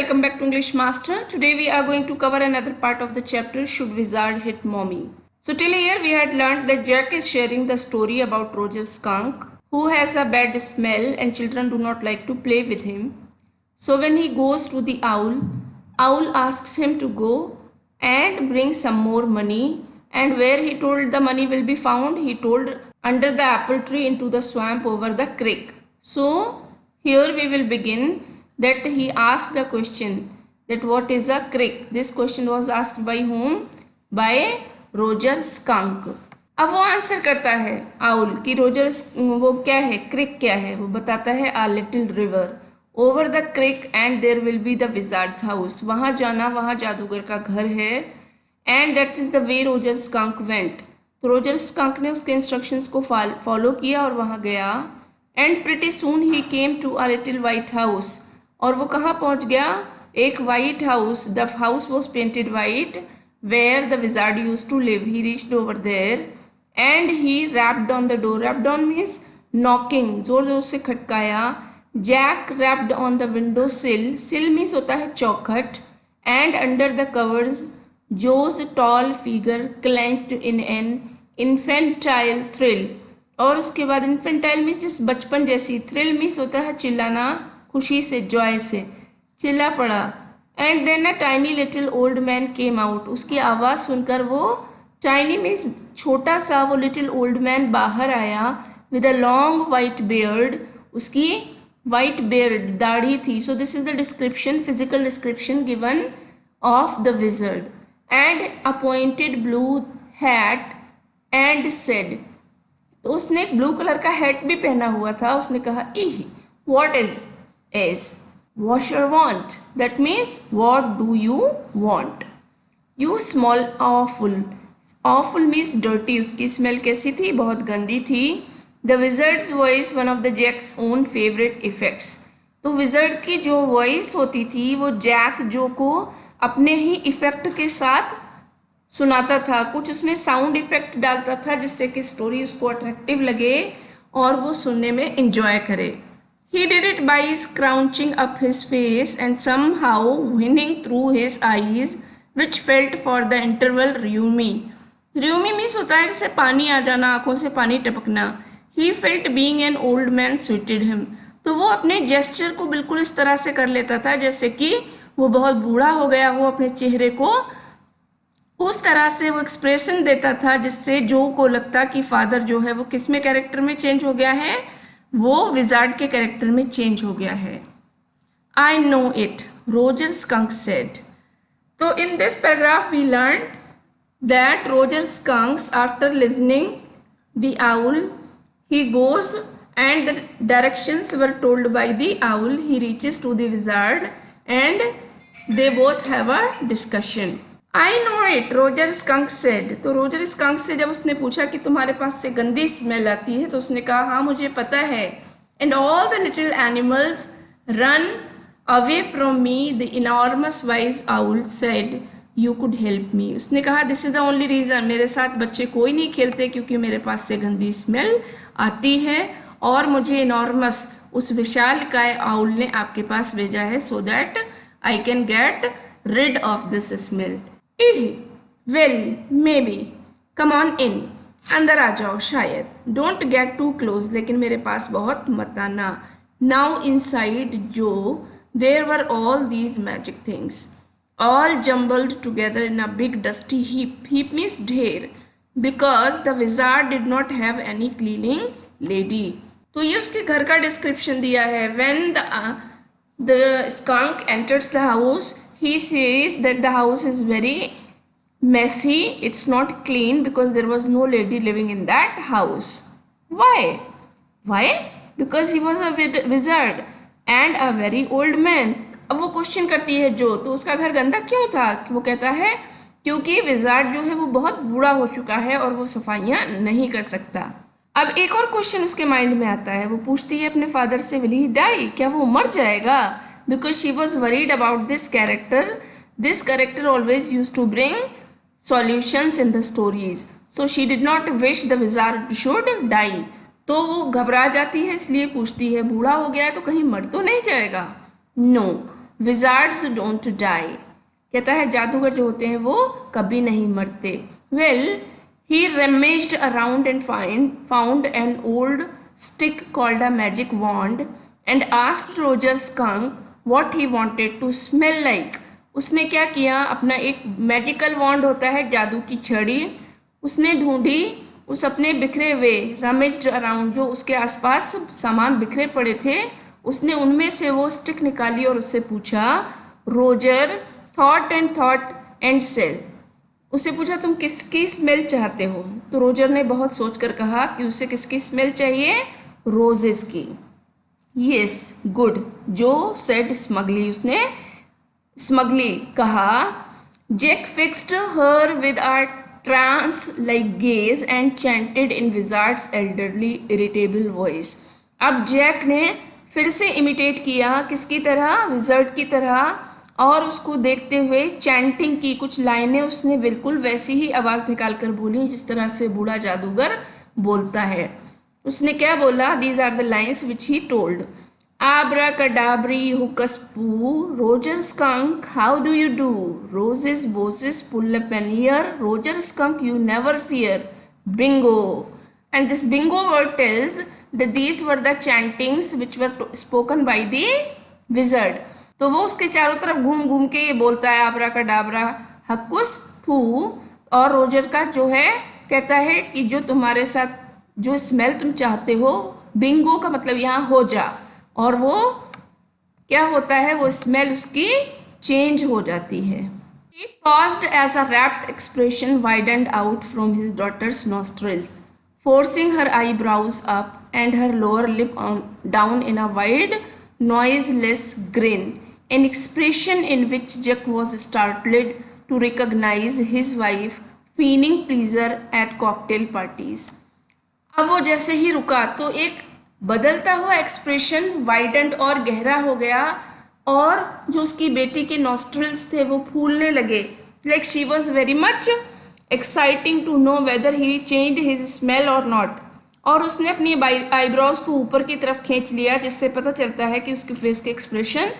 welcome back to English Master. Today we are going to cover another part of the chapter Should Wizard Hit Mommy? So till here we had learned that Jack is sharing the story about Roger Skunk who has a bad smell and children do not like to play with him. So when he goes to the owl, owl asks him to go and bring some more money, and where he told the money will be found, he told under the apple tree into the swamp over the creek. So here we will begin that he asked the question that what is a crick. This question was asked by whom? By Roger skunk. अब वो answer करता है owl कि Roger वो क्या है, क्रिक क्या है. वो बताता है a little river over the creek and there will be the wizard's house. वहाँ जाना, वहाँ जादूगर का घर है. And that is the way Roger Skunk went. तो रोजर स्कंक ने उसके इंस्ट्रक्शंस को फॉलो किया और वहाँ गया. एंड प्रिटी सून ही came to a little white house. और वो कहाँ पहुँच गया? एक white house. The house was painted white where the wizard used to live. He reached over there and he rapped on the door. Rapped on means knocking. जोर जोर से खटकाया. Jack rapped on the window sill. Sill means होता है चौखट. And under the covers, Joe's tall figure clenched in an infantile thrill. और उसके बाद infantile means जिस बचपन जैसी. Thrill means होता है चिल्लाना, खुशी से, joy से. चिल्ला पड़ा. And then a tiny little old man came out. उसकी आवाज़ सुनकर वो टाइनी मीन्स छोटा सा, वो लिटिल ओल्ड मैन बाहर आया with a long white beard. उसकी वाइट बियर्ड, दाढ़ी थी. So this is the description, physical description given of the wizard. And a pointed blue hat and said. तो उसने एक ब्लू कलर का हैट भी पहना हुआ था. उसने कहा इह what is what you want. That means what do you want? You smell awful. Awful means dirty. उसकी स्मेल कैसी थी? बहुत गंदी थी. The wizard's voice, one of the Jack's own favorite effects. तो विजर्ड की जो वॉइस होती थी वो जैक जो को अपने ही इफेक्ट के साथ सुनाता था. कुछ उसमें साउंड इफेक्ट डालता था जिससे कि स्टोरी उसको अट्रैक्टिव लगे और वो सुनने में इंजॉय करे. He did it by scrunching up his face and somehow winning through his eyes, which felt for the interval rheumy. Rheumy means होता है जैसे पानी आ जाना, आँखों से पानी टपकना. He felt being an old man suited him. तो वो अपने जेस्चर को बिल्कुल इस तरह से कर लेता था जैसे कि वो बहुत बूढ़ा हो गया हो. अपने चेहरे को उस तरह से वो एक्सप्रेशन देता था जिससे जो को लगता कि फादर जो है वो किस में कैरेक्टर में चेंज हो गया है, वो विजार्ड के कैरेक्टर में चेंज हो गया है. I know it, Roger Skunk said. तो in this paragraph we learn that Roger Skunk's after listening the owl he goes and the directions were told by the owl. He reaches to the wizard and they both have a discussion. I know it, Roger Skunk said. तो Roger Skunk से जब उसने पूछा कि तुम्हारे पास से गंदी smell आती है तो उसने कहा हाँ मुझे पता है. And all the little animals run away from me. The enormous wise owl said you could help me. उसने कहा this is the only reason. मेरे साथ बच्चे कोई नहीं खेलते क्योंकि मेरे पास से गंदी स्मेल आती है और मुझे इनॉर्मस उस विशाल काय आउल ने आपके पास भेजा है so that I can get rid of this smell. Well maybe come on in. अंदर आ जाओ शायद. Don't get too close. लेकिन मेरे पास बहुत मत आना. नाउ इनसाइड जो there were all these magic things all jumbled together in a big dusty heap. Heap means ढेर. Because the wizard did not have any cleaning lady. तो ये उसके घर का डिस्क्रिप्शन दिया है. When the skunk enters the house he says that the house is very messy, it's not clean because there was no lady living in that house. Why? Because he was a wizard and a very old man. अब वो question करती है जो, तो उसका घर गंदा क्यों था? वो कहता है क्योंकि विजार्ड जो है वो बहुत बूढ़ा हो चुका है और वो सफाइयाँ नहीं कर सकता. अब एक और क्वेश्चन उसके माइंड में आता है. वो पूछती है अपने फादर से विल ही डाई, क्या वो मर जाएगा? Because she was worried about this character. This character always used to bring solutions in the stories. So she did not wish the wizard should die. तो वो घबरा जाती है इसलिए पूछती है बूढ़ा हो गया है तो कहीं मर तो नहीं जाएगा? No. विजार्ड्स डोंट डाई, कहता है जादूगर जो होते हैं वो कभी नहीं मरते. Well, he rummaged around and found an old stick called a magic wand and asked Roger Skunk what he wanted to smell like. उसने क्या किया, अपना एक मैजिकल वॉन्ड होता है जादू की छड़ी, उसने ढूंढी उस अपने बिखरे हुए रमेज्ड अराउंड, जो उसके आसपास सामान बिखरे पड़े थे, उसने उनमें से वो स्टिक निकाली और उससे पूछा. रोजर थॉट एंड सेड, उससे पूछा तुम किसकी स्मेल चाहते हो. तो रोजर ने बहुत सोचकर कहा कि उसे किसकी स्मेल चाहिए, रोजेस की. Yes good, Jo said smugly, उसने स्मगली कहा. Jack fixed her with a trance like gaze and chanted in wizard's elderly irritable voice. अब जैक ने फिर से इमिटेट किया, किसकी तरह, विजर्ड की तरह, और उसको देखते हुए चैंटिंग की, कुछ लाइनें उसने बिल्कुल वैसी ही आवाज़ निकाल कर बोली जिस तरह से बूढ़ा जादूगर बोलता है. उसने क्या बोला, these are the lines which he told. Abracadabra, hocus poo, Roger Skunk, how do you do? Roses, bosses, pull up an ear, Roger Skunk, you never fear. Bingo. And this bingo word tells that these were the chantings which were spoken by the wizard. तो वो उसके चारों तरफ घूम घूम के ये बोलता है आब्राकाडाब्रा, हक्कुस फू, और रोजर का जो है कहता है कि जो तुम्हारे साथ जो स्मेल तुम चाहते हो, बिंगो का मतलब यहाँ हो जा, और वो क्या होता है, वो स्मेल उसकी चेंज हो जाती है. He paused as a rapt expression widened out from his daughter's nostrils, forcing her eyebrows up and her lower lip down in a wide, noiseless grin, an expression in which Jack was startled to recognize his wife feigning pleasure at cocktail parties. अब वो जैसे ही रुका तो एक बदलता हुआ expression widened और गहरा हो गया, और जो उसकी बेटी के नॉस्ट्रिल्स थे वो फूलने लगे, like she was very much exciting to know whether he change his smell और नॉट. और उसने अपनी आईब्रोज को ऊपर की तरफ खींच लिया, जिससे पता चलता है कि उसके फेस के एक्सप्रेशन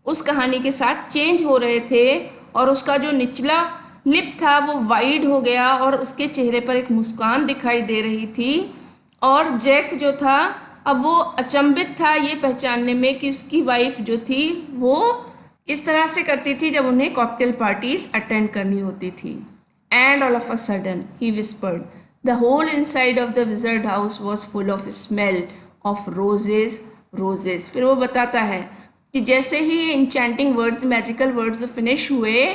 उस कहानी के साथ चेंज हो रहे थे, और उसका जो निचला लिप था वो वाइड हो गया और उसके चेहरे पर एक मुस्कान दिखाई दे रही थी. और जैक जो था अब वो अचंभित था ये पहचानने में कि उसकी वाइफ जो थी वो इस तरह से करती थी जब उन्हें कॉकटेल पार्टीज अटेंड करनी होती थी. And all of a sudden he whispered, the whole inside of the wizard house was full of smell of roses roses. फिर वो बताता है कि जैसे ही enchanting words, magical words finish हुए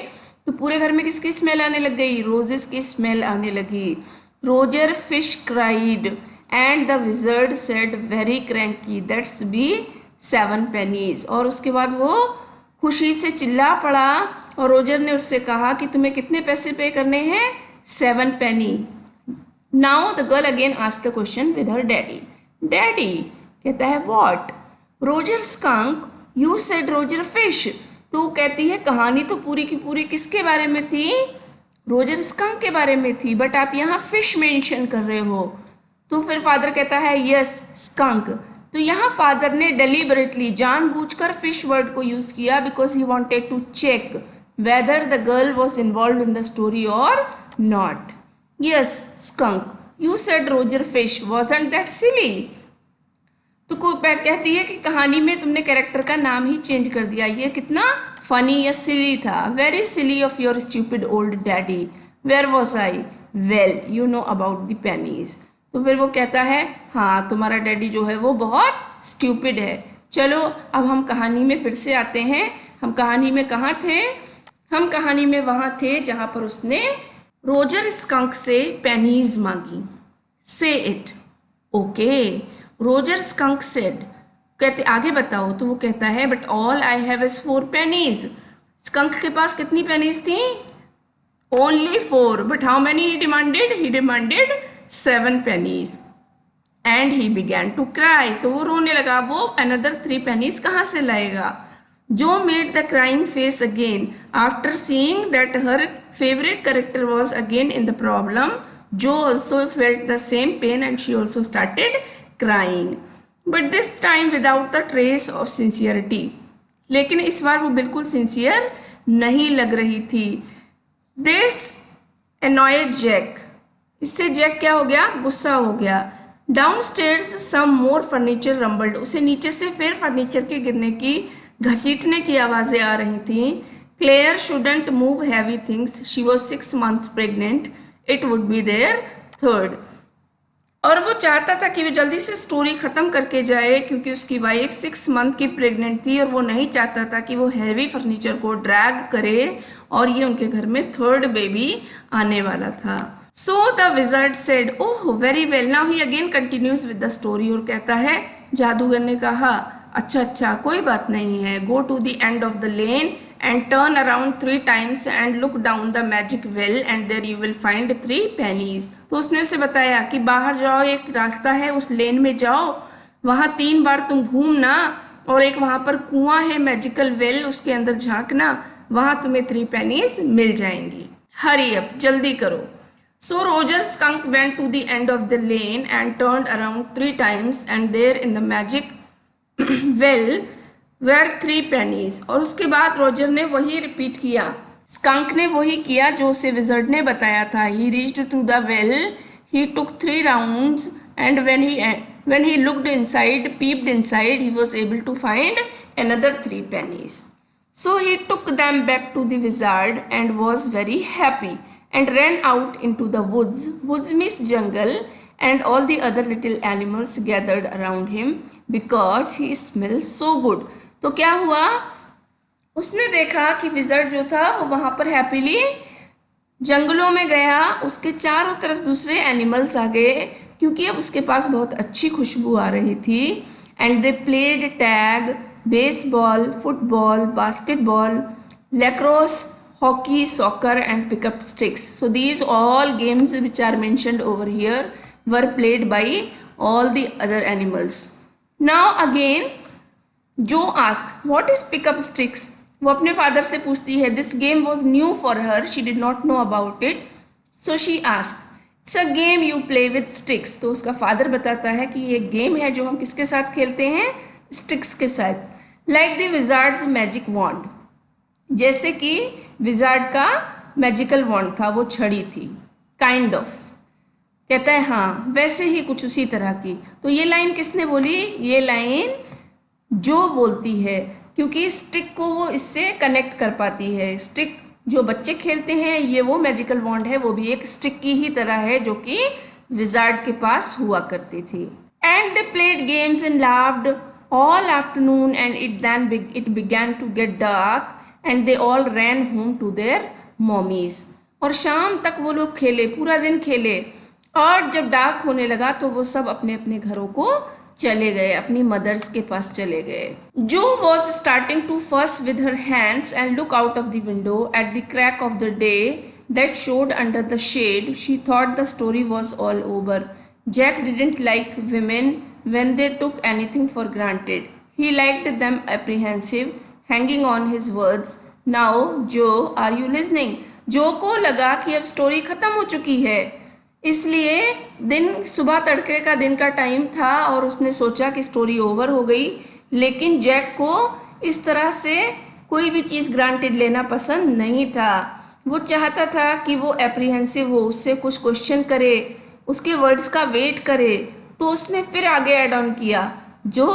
तो पूरे घर में किसकी स्मेल आने लग गई, रोजेस की स्मेल आने लगी. Roger fish cried and the wizard said very cranky that's be 7 pennies. और उसके बाद वो खुशी से चिल्ला पड़ा और रोजर ने उससे कहा कि तुम्हें कितने पैसे पे करने हैं, 7 penny. Now the girl again asked the question with her daddy. Daddy कहता है what, Roger skunk, you said Roger fish. तो कहती है कहानी तो पूरी की पूरी किसके बारे में थी, रोजर स्कंक के बारे में थी, बट आप यहाँ फिश मेंशन कर रहे हो. तो फिर फादर कहता है यस स्कंक. तो यहाँ फादर ने डेलिबरेटली जानबूझकर फिश वर्ड को यूज किया because he wanted to check whether the girl was involved in the story और not. Yes Skunk, you said Roger fish, wasn't that silly. तो कहती है कि कहानी में तुमने कैरेक्टर का नाम ही चेंज कर दिया, ये कितना फनी या सिली था. Very silly of your stupid old daddy, where was I, well you know about the pennies. तो फिर वो कहता है हाँ तुम्हारा डैडी जो है वो बहुत स्टूपिड है. चलो अब हम कहानी में फिर से आते हैं. हम कहानी में कहाँ थे, हम कहानी में वहाँ थे जहाँ पर उसने रोजर स्कंक से पेनीज मांगी. Say it. Okay, Roger Skunk said, कहते आगे बताओ. तो वो कहता है but all I have is 4 pennies. Skunk के पास कितनी पेनीज थी, only 4. But how many he demanded, he demanded 7 pennies. And he began to cry. तो वो रोने लगा. वो अनदर 3 pennies कहाँ से लाएगा. Jo made the crying face again after seeing that her favourite character was again in the problem. Jo also felt the same pain and she also started crying, but this time without the trace of sincerity. लेकिन इस बार वो बिल्कुल sincere नहीं लग रही थी। This annoyed Jack, इससे Jack क्या हो गया, गुस्सा हो गया। डाउन स्टेयर्स सम मोर फर्नीचर रंबल्ड, उसे नीचे से फिर फर्नीचर के गिरने की, घसीटने की आवाज़ें आ रही थीं। Clare shouldn't move heavy things, she was 6 months pregnant, it would be their third. और वो चाहता था कि वो जल्दी से स्टोरी ख़त्म करके जाए क्योंकि उसकी वाइफ 6 month की प्रेग्नेंट थी और वो नहीं चाहता था कि वो हैवी फर्नीचर को ड्रैग करे और ये उनके घर में थर्ड बेबी आने वाला था। So the wizard said oh very well, now he again continues with the story, और कहता है, जादूगर ने कहा, अच्छा अच्छा कोई बात नहीं है, go to the end of the lane and turn around 3 times and look down the magic well and there you will find 3 pennies। तो उसने उसे बताया कि बाहर जाओ, एक रास्ता है, उस लेन में जाओ, वहाँ 3 बार तुम घूमना, और एक वहाँ पर कुआं है मैजिकल वेल, उसके अंदर झांकना, वहाँ तुम्हें 3 pennies मिल जाएंगी। हरी अप, जल्दी करो। So Roger Skunk went to the end of the lane and turned around 3 times and there in the magic well were 3 pennies। और उसके बाद रोजर ने वही रिपीट किया, स्कंक ने वही किया जो उसे विजर्ड ने बताया था। He reached to the well, he took 3 rounds and when he looked inside, peeped inside, he was able to find another 3 pennies। So he took them back to the wizard and was very happy and ran out into the woods, woods means jungle, and all the other little animals gathered around him because he smelled so good। तो क्या हुआ, उसने देखा कि wizard जो था वो वहाँ पर हैप्पीली जंगलों में गया, उसके चारों तरफ दूसरे एनिमल्स आ गए क्योंकि अब उसके पास बहुत अच्छी खुशबू आ रही थी। And they played tag, baseball, football, basketball, lacrosse, hockey, soccer and pick up sticks। So these all games which are mentioned over here were played by all the other animals। Now again Jo asked what is pick up sticks। वो अपने father से पूछती है, this game was new for her, she did not know about it, so she asked it's a game you play with sticks। तो उसका father बताता है कि ये गेम है जो हम किसके साथ खेलते हैं, स्टिक्स के साथ। like the wizard's magic wand, जैसे कि विज़ार्ड का मैजिकल वॉन्ड था, वो छड़ी थी, काइंड ऑफ। कहता है हाँ वैसे ही कुछ उसी तरह की। तो ये लाइन किसने बोली, ये लाइन जो बोलती है क्योंकि स्टिक को वो इससे कनेक्ट कर पाती है। स्टिक जो बच्चे खेलते हैं, ये वो मैजिकल वॉन्ड है, वो भी एक स्टिक की ही तरह है जो कि विज़ार्ड के पास हुआ करती थी। And they played games and laughed all afternoon and it began to get dark and they all ran home to their mommies. और शाम तक वो लोग खेले, पूरा दिन खेले, और जब डार्क होने लगा तो वो सब अपने अपने घरों को चले गए, अपनी मदर्स के पास चले गए। Jo was starting to fuss with her hands and look out of the window at the crack of the day that showed under the shade, she thought the story was all over. Jack didn't like women when they took anything for granted, he liked them apprehensive, hanging on his words। Now Joe, are you listening? जो को लगा कि अब story ख़त्म हो चुकी है, इसलिए दिन सुबह तड़के का दिन का टाइम था और उसने सोचा कि स्टोरी ओवर हो गई। लेकिन जैक को इस तरह से कोई भी चीज़ ग्रांटेड लेना पसंद नहीं था। वो चाहता था कि वो एप्रीहेंसिव हो, उससे कुछ क्वेश्चन करे, उसके वर्ड्स का वेट करे। तो उसने फिर आगे ऐड ऑन किया, जो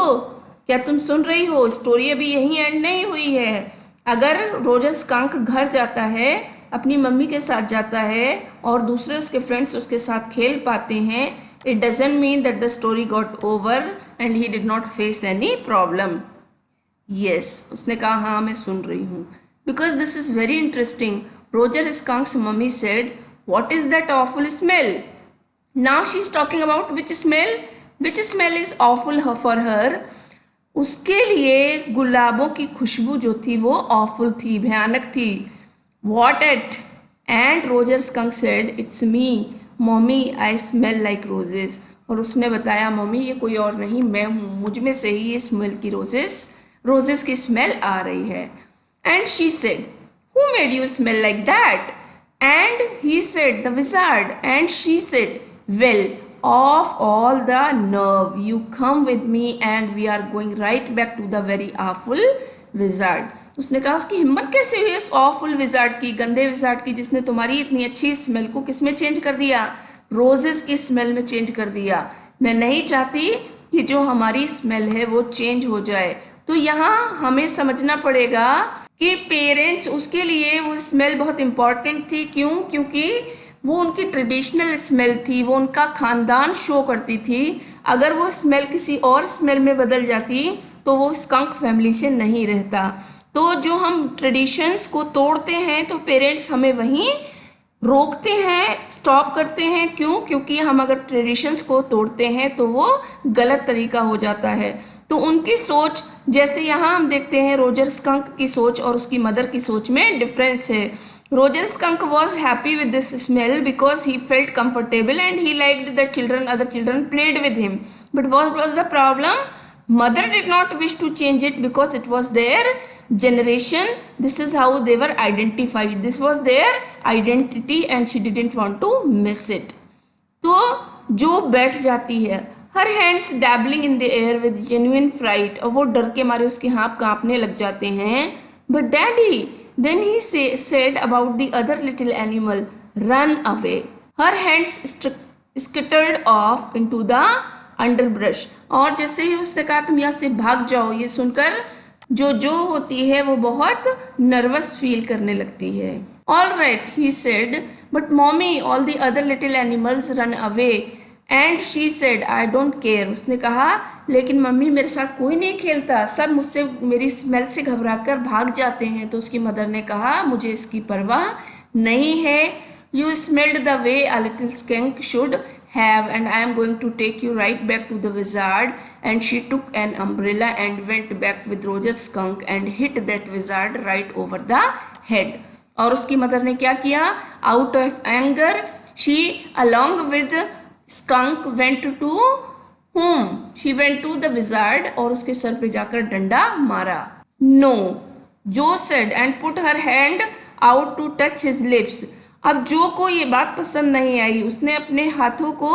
क्या तुम सुन रही हो, स्टोरी अभी यहीं एंड नहीं हुई है। अगर रोजर स्कंक घर जाता है, अपनी मम्मी के साथ जाता है और दूसरे उसके फ्रेंड्स उसके साथ खेल पाते हैं, it doesn't mean that the story got over and he did not face any problem. Yes, उसने कहा हाँ मैं सुन रही हूँ। Because this is very interesting. Roger Skunk's mommy said what is that awful smell. Now she is talking about which smell? Which smell is awful for her? उसके लिए गुलाबों की खुशबू जो थी वो awful थी, भयानक थी। What at? And Roger Skunk said, it's me, mommy, I smell like roses। और उसने बताया मम्मी ये कोई और नहीं मैं हूँ, मुझ में से ही ये स्मेल की रोजेस की स्मेल आ रही है। And she said, who made you smell like that? And he said, the wizard। And she said, well, of all the nerve, you come with me and we are going right back to the very awful wizard. उसने कहा उसकी हिम्मत कैसे हुई उस awful wizard की, गंदे wizard की, जिसने तुम्हारी इतनी अच्छी स्मेल को किसमें चेंज कर दिया, रोजेस की स्मेल में चेंज कर दिया। मैं नहीं चाहती कि जो हमारी स्मेल है वो चेंज हो जाए। तो यहाँ हमें समझना पड़ेगा कि पेरेंट्स, उसके लिए वो स्मेल बहुत इम्पॉर्टेंट थी। क्यों? क्योंकि वो उनकी ट्रेडिशनल स्मेल थी, वो उनका खानदान शो करती थी। अगर वो स्मेल किसी और स्मेल में बदल जाती तो वो स्कंक फैमिली से नहीं रहता। तो जो हम ट्रेडिशंस को तोड़ते हैं तो पेरेंट्स हमें वहीं रोकते हैं, स्टॉप करते हैं। क्यों? क्योंकि हम अगर ट्रेडिशंस को तोड़ते हैं तो वो गलत तरीका हो जाता है। तो उनकी सोच, जैसे यहाँ हम देखते हैं रोजर स्कंक की सोच और उसकी मदर की सोच में डिफरेंस है। Roger skunk was happy with this smell because he felt comfortable and he liked the children, other children played with him. But what was the problem? Mother did not wish to change it because it was their generation. This is how they were identified. This was their identity and she didn't want to miss it. तो जो बैठ जाती है, her hands dabbling in the air with genuine fright, और वो डर के मारे उसके हाथ कांपने लग जाते हैं। But daddy, then he said about the other little animal, run away. Her hands skittered off into the underbrush. और जैसे ही उसने कहा तुम यहाँ से भाग जाओ, ये सुनकर जो होती है वो बहुत नर्वस फील करने लगती है। All right, he said, but mommy, all the other little animals run away. And she said I don't care. उसने कहा लेकिन मम्मी मेरे साथ कोई नहीं खेलता, सब मुझसे मेरी स्मेल से घबराकर भाग जाते हैं। तो उसकी मदर ने कहा मुझे इसकी परवाह नहीं है। You smelled the way a little skunk should have and I am going to take you right back to the wizard. And she took an umbrella and went back with Roger Skunk and hit that wizard right over the head. और उसकी mother ने क्या किया? Out of anger she along with skunk went to whom? She went to the wizard और उसके sir पे जाकर डंडा मारा। No, Joe said and put her hand out to touch his lips. अब जो को ये बात पसंद नहीं आई, उसने अपने हाथों को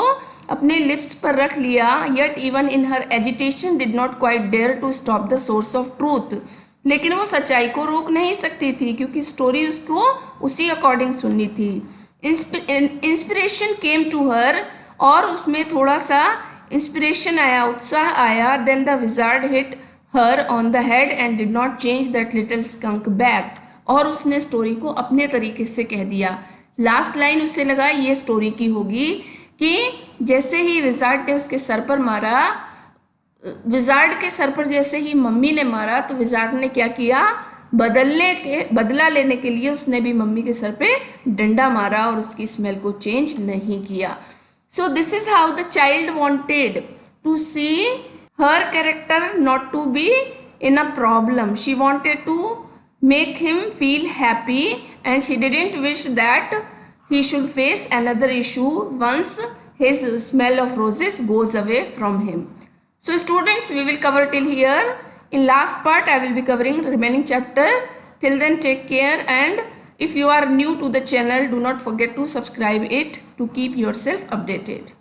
अपने लिप्स पर रख लिया। Yet even in her agitation did not quite dare to stop the source of truth. लेकिन वो सच्चाई को रोक नहीं सकती थी क्योंकि स्टोरी उसको उसी अकॉर्डिंग सुननी थी। इंस्पिरेशन केम टू हर, और उसमें थोड़ा सा इंस्पिरेशन आया, उत्साह आया। Then the wizard hit her on the head and did not change that little skunk back. और उसने स्टोरी को अपने तरीके से कह दिया। लास्ट लाइन उसे लगा ये स्टोरी की होगी कि जैसे ही विजार्ड ने उसके सर पर मारा, विजार्ड के सर पर जैसे ही मम्मी ने मारा तो विजार्ड ने क्या किया? बदला लेने के लिए उसने भी मम्मी के सर पे डंडा मारा और उसकी स्मेल को चेंज नहीं किया। So this is how the child wanted to see her character not to be in a problem. She wanted to make him feel happy and she didn't wish that he should face another issue once his smell of roses goes away from him. So students, we will cover till here. In last part I will be covering remaining chapter. Till then take care, and if you are new to the channel, do not forget to subscribe it to keep yourself updated.